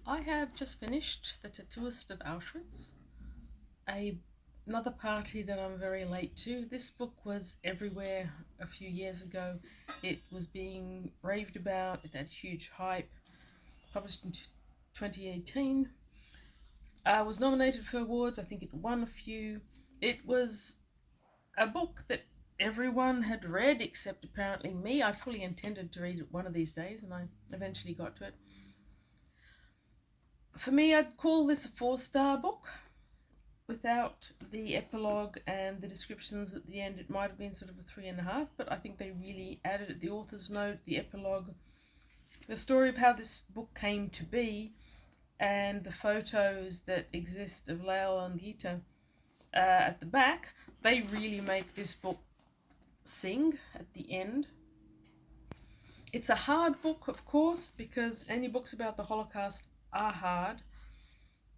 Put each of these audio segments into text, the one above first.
I have just finished The Tattooist of Auschwitz, another party that I'm very late to. This book was everywhere a few years ago. It was being raved about, it had huge hype, published in 2018. Was nominated for awards, I think it won a few. It was a book that everyone had read except apparently me. I fully intended to read it one of these days and I eventually got to it. For me, I'd call this a 4-star book. Without the epilogue and the descriptions at the end, it might have been sort of a 3.5, but I think they really added the author's note, the epilogue, the story of how this book came to be, and the photos that exist of Lael and Gita at the back. They really make this book sing at the end. It's a hard book, of course, because any books about the Holocaust are hard.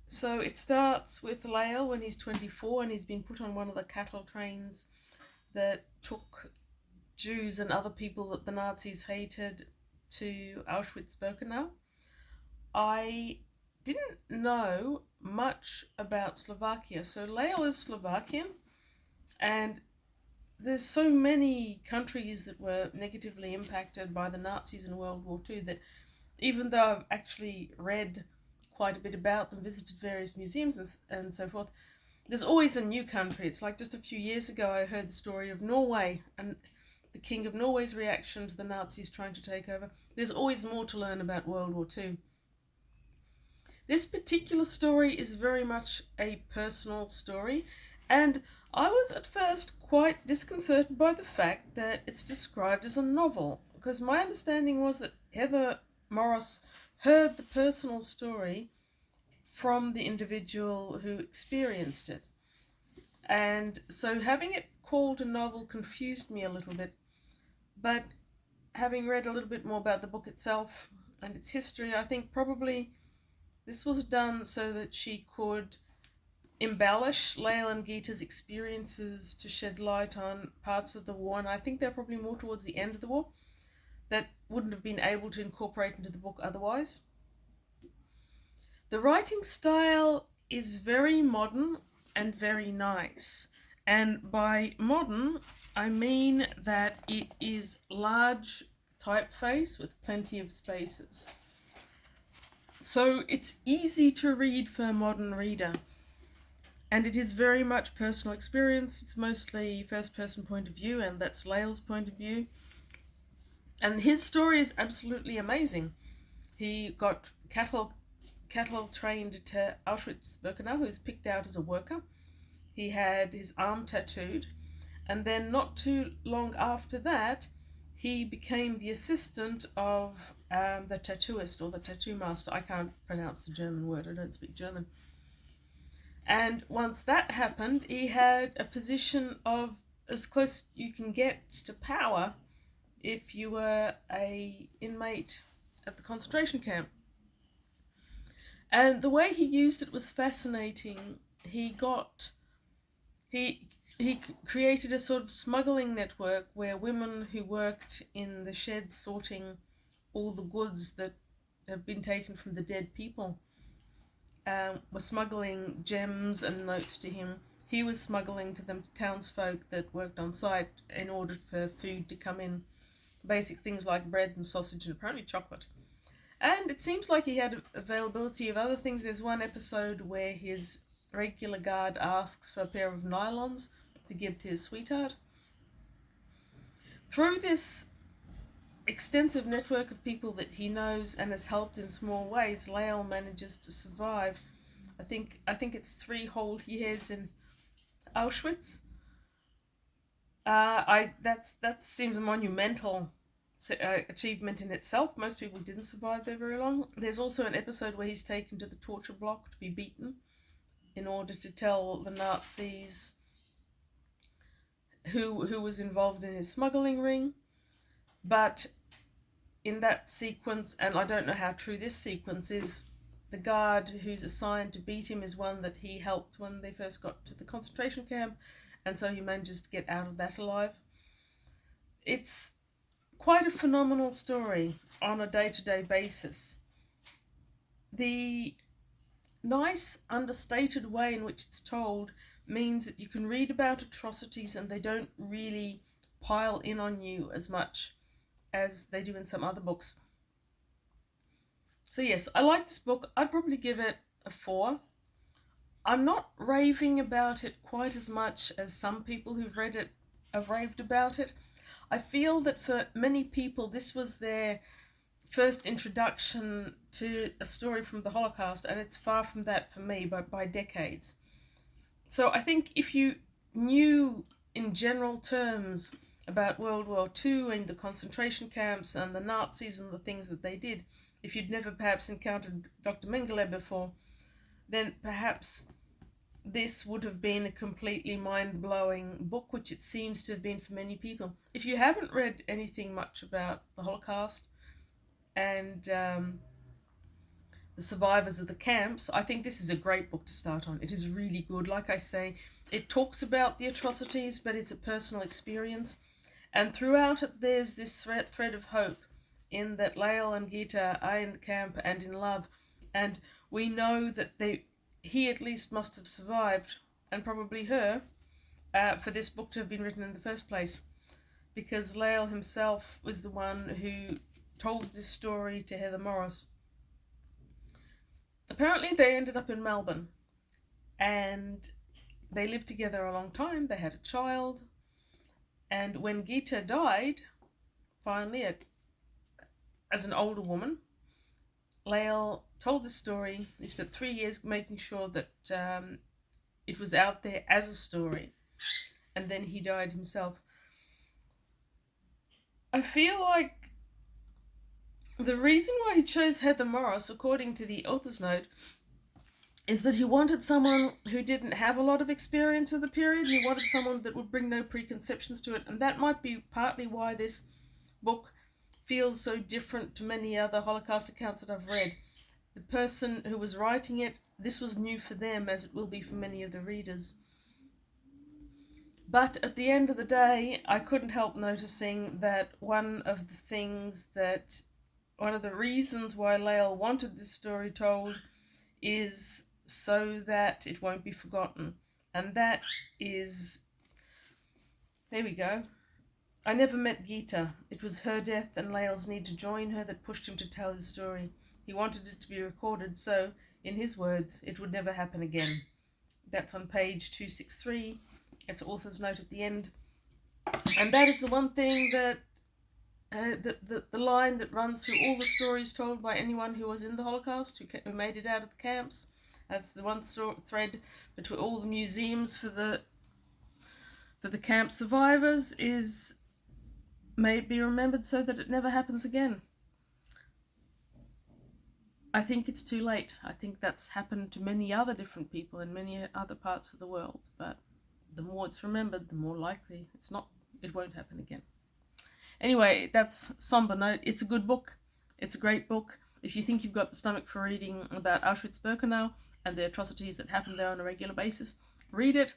So it starts with Lael when he's 24 and he's been put on one of the cattle trains that took Jews and other people that the Nazis hated to Auschwitz-Birkenau. I didn't know much about Slovakia. So Lael is Slovakian, and there's so many countries that were negatively impacted by the Nazis in World War II that even though I've actually read quite a bit about them, visited various museums and so forth, there's always a new country. It's like just a few years ago I heard the story of Norway and the King of Norway's reaction to the Nazis trying to take over. There's always more to learn about World War II. This particular story is very much a personal story, and I was at first quite disconcerted by the fact that it's described as a novel, because my understanding was that Heather Morris heard the personal story from the individual who experienced it. And so having it called a novel confused me a little bit. But having read a little bit more about the book itself and its history, I think probably this was done so that she could embellish Lael and Gita's experiences to shed light on parts of the war. And I think they're probably more towards the end of the war that wouldn't have been able to incorporate into the book otherwise. The writing style is very modern and very nice. And by modern, I mean that it is large typeface with plenty of spaces. So it's easy to read for a modern reader. And it is very much personal experience. It's mostly first-person point of view, and that's Lael's point of view. And his story is absolutely amazing. He got cattle trained to Auschwitz-Birkenau, who was picked out as a worker. He had his arm tattooed, and then not too long after that, he became the assistant of the tattooist, or the tattoo master. I can't pronounce the German word, I don't speak German. And once that happened, he had a position of as close you can get to power if you were a inmate at the concentration camp. And the way he used it was fascinating. He created a sort of smuggling network where women who worked in the sheds sorting all the goods that have been taken from the dead people were smuggling gems and notes to him. He was smuggling to the townsfolk that worked on site in order for food to come in. Basic things like bread and sausage and apparently chocolate. And it seems like he had availability of other things. There's one episode where his regular guard asks for a pair of nylons to give to his sweetheart. Through this extensive network of people that he knows and has helped in small ways, Lael manages to survive. I think it's 3 whole years in Auschwitz. That seems a monumental achievement in itself. Most people didn't survive there very long. There's also an episode where he's taken to the torture block to be beaten in order to tell the Nazis who was involved in his smuggling ring. But in that sequence, and I don't know how true this sequence is, the guard who's assigned to beat him is one that he helped when they first got to the concentration camp, and so he manages to get out of that alive. It's quite a phenomenal story on a day-to-day basis. the nice, understated way in which it's told means that you can read about atrocities and they don't really pile in on you as much as they do in some other books. So yes, I like this book. I'd probably give it a 4. I'm not raving about it quite as much as some people who've read it have raved about it. I feel that for many people this was their first introduction to a story from the Holocaust, and it's far from that for me by decades. So I think if you knew in general terms about World War II and the concentration camps and the Nazis and the things that they did, if you'd never perhaps encountered Dr. Mengele before, then perhaps this would have been a completely mind-blowing book, which it seems to have been for many people. If you haven't read anything much about the Holocaust and the survivors of the camps, I think this is a great book to start on. It is really good. Like I say, it talks about the atrocities, but it's a personal experience. And throughout it, there's this thread of hope in that Lael and Gita are in the camp and in love. And we know that he at least must have survived, and probably her, for this book to have been written in the first place. Because Lael himself was the one who told this story to Heather Morris. Apparently they ended up in Melbourne, and they lived together a long time. They had a child, and when Gita died, finally, as an older woman, Lael told the story. He spent 3 years making sure that it was out there as a story, and then he died himself. I feel like the reason why he chose Heather Morris, according to the author's note, is that he wanted someone who didn't have a lot of experience of the period. He wanted someone that would bring no preconceptions to it, and that might be partly why this book feels so different to many other Holocaust accounts that I've read. The person who was writing it, this was new for them, as it will be for many of the readers. But at the end of the day, I couldn't help noticing that one of the reasons why Lael wanted this story told is so that it won't be forgotten. And that is, there we go. I never met Gita. It was her death and Lael's need to join her that pushed him to tell his story. He wanted it to be recorded so, in his words, it would never happen again. That's on page 263. It's an author's note at the end. And that is the one thing that the line that runs through all the stories told by anyone who was in the Holocaust, who made it out of the camps. That's the one thread between all the museums for the camp survivors, is may be remembered so that it never happens again. I think it's too late. I think that's happened to many other different people in many other parts of the world, but the more it's remembered, the more likely it won't happen again. Anyway, that's somber note. It's a good book. It's a great book. If you think you've got the stomach for reading about Auschwitz-Birkenau and the atrocities that happen there on a regular basis, read it.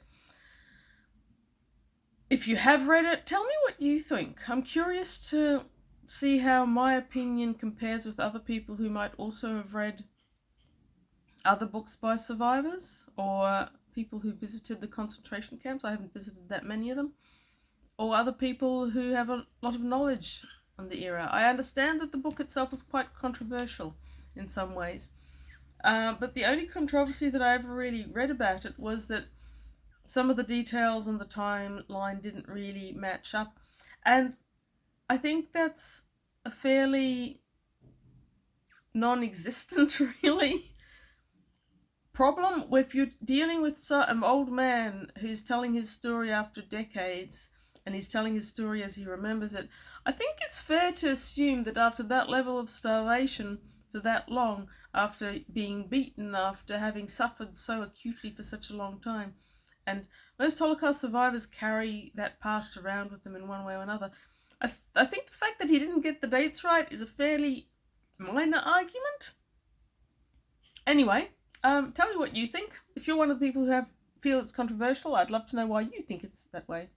If you have read it, tell me what you think. I'm curious to see how my opinion compares with other people who might also have read other books by survivors, or people who visited the concentration camps. I haven't visited that many of them. Or other people who have a lot of knowledge on the era. I understand that the book itself was quite controversial in some ways. But the only controversy that I ever really read about it was that some of the details on the timeline didn't really match up. And I think that's a fairly non-existent, really, problem. If you're dealing with an old man who's telling his story after decades, and he's telling his story as he remembers it, I think it's fair to assume that after that level of starvation for that long, after being beaten, after having suffered so acutely for such a long time, and most Holocaust survivors carry that past around with them in one way or another, I think the fact that he didn't get the dates right is a fairly minor argument. Anyway, tell me what you think. If you're one of the people who feel it's controversial, I'd love to know why you think it's that way.